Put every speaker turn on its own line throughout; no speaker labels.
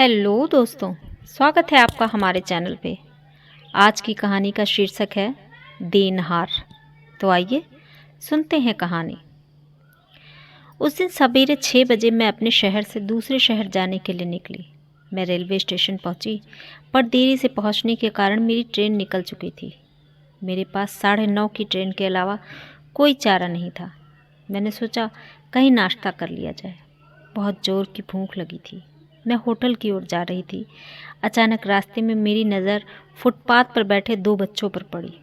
Hello दोस्तों, स्वागत है आपका हमारे चैनल पे। आज की कहानी का शीर्षक है देनहार। तो आइए सुनते हैं कहानी। उस दिन सवेरे 6 बजे मैं अपने शहर से दूसरे शहर जाने के लिए निकली। मैं रेलवे स्टेशन पहुंची, पर देरी से पहुंचने के कारण मेरी ट्रेन निकल चुकी थी। मेरे पास 9:30 की ट्रेन के अलावा कोई चारा नहीं था। मैंने सोचा कहीं नाश्ता कर लिया जाए। बहुत ज़ोर की भूख लगी थी। मैं होटल की ओर जा रही थी। अचानक रास्ते में मेरी नज़र फुटपाथ पर बैठे 2 बच्चों पर पड़ी।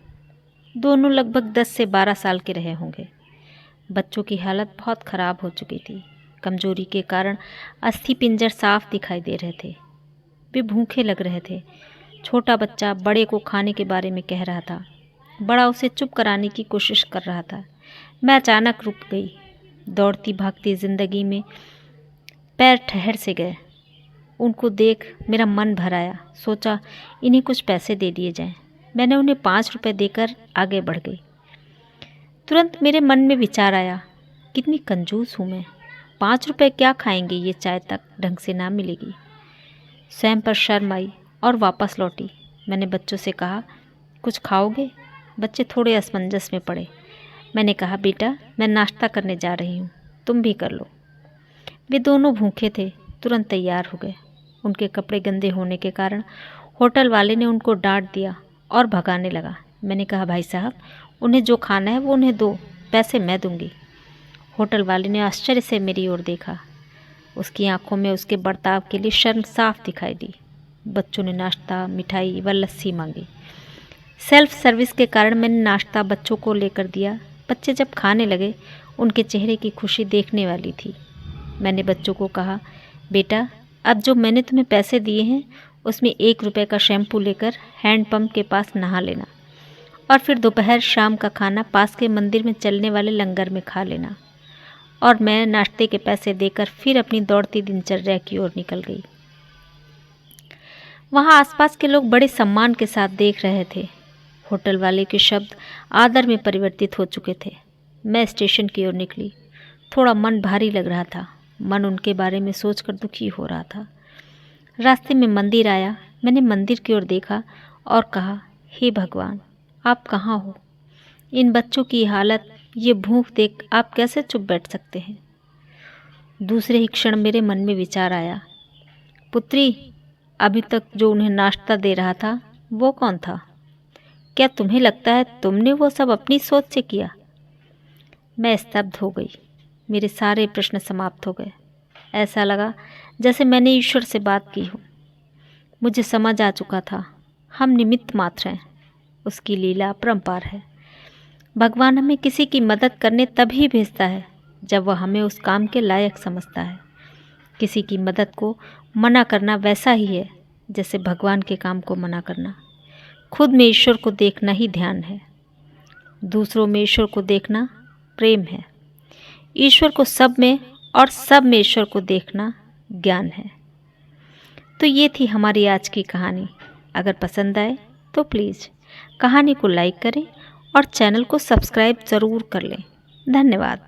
दोनों लगभग 10 से 12 साल के रहे होंगे। बच्चों की हालत बहुत ख़राब हो चुकी थी। कमजोरी के कारण अस्थि पिंजर साफ दिखाई दे रहे थे। वे भूखे लग रहे थे। छोटा बच्चा बड़े को खाने के बारे में कह रहा था। बड़ा उसे चुप कराने की कोशिश कर रहा था। मैं अचानक रुक गई। दौड़ती भागती ज़िंदगी में पैर ठहर से गए। उनको देख मेरा मन भर आया। सोचा इन्हें कुछ पैसे दे दिए जाएं। मैंने उन्हें 5 रुपये देकर आगे बढ़ गई। तुरंत मेरे मन में विचार आया, कितनी कंजूस हूँ मैं। 5 रुपये क्या खाएंगे, ये चाय तक ढंग से ना मिलेगी। स्वयं पर शर्म आई और वापस लौटी। मैंने बच्चों से कहा, कुछ खाओगे? बच्चे थोड़े असमंजस में पड़े। मैंने कहा, बेटा मैं नाश्ता करने जा रही हूँ, तुम भी कर लो। वे दोनों भूखे थे, तुरंत तैयार हो गए। उनके कपड़े गंदे होने के कारण होटल वाले ने उनको डांट दिया और भगाने लगा। मैंने कहा, भाई साहब उन्हें जो खाना है वो उन्हें दो, पैसे मैं दूंगी। होटल वाले ने आश्चर्य से मेरी ओर देखा। उसकी आंखों में उसके बर्ताव के लिए शर्म साफ दिखाई दी। बच्चों ने नाश्ता, मिठाई व लस्सी मांगी। सेल्फ सर्विस के कारण मैंने नाश्ता बच्चों को लेकर दिया। बच्चे जब खाने लगे, उनके चेहरे की खुशी देखने वाली थी। मैंने बच्चों को कहा, बेटा अब जो मैंने तुम्हें पैसे दिए हैं उसमें 1 रुपये का शैम्पू लेकर हैंडपम्प के पास नहा लेना और फिर दोपहर शाम का खाना पास के मंदिर में चलने वाले लंगर में खा लेना। और मैं नाश्ते के पैसे देकर फिर अपनी दौड़ती दिनचर्या की ओर निकल गई। वहाँ आसपास के लोग बड़े सम्मान के साथ देख रहे थे। होटल वाले के शब्द आदर में परिवर्तित हो चुके थे। मैं स्टेशन की ओर निकली। थोड़ा मन भारी लग रहा था। मन उनके बारे में सोचकर दुखी हो रहा था। रास्ते में मंदिर आया। मैंने मंदिर की ओर देखा और कहा, हे भगवान आप कहाँ हो? इन बच्चों की हालत, ये भूख देख आप कैसे चुप बैठ सकते हैं? दूसरे ही क्षण मेरे मन में विचार आया, पुत्री अभी तक जो उन्हें नाश्ता दे रहा था वो कौन था? क्या तुम्हें लगता है तुमने वो सब अपनी सोच से किया? मैं स्तब्ध हो गई। मेरे सारे प्रश्न समाप्त हो गए। ऐसा लगा जैसे मैंने ईश्वर से बात की हो। मुझे समझ आ चुका था, हम निमित्त मात्र हैं, उसकी लीला अपरंपार है। भगवान हमें किसी की मदद करने तभी भेजता है जब वह हमें उस काम के लायक समझता है। किसी की मदद को मना करना वैसा ही है जैसे भगवान के काम को मना करना। खुद में ईश्वर को देखना ही ध्यान है, दूसरों में ईश्वर को देखना प्रेम है। ईश्वर को सब में और सब में ईश्वर को देखना ज्ञान है। तो ये थी हमारी आज की कहानी। अगर पसंद आए तो प्लीज़ कहानी को लाइक करें और चैनल को सब्सक्राइब ज़रूर कर लें। धन्यवाद।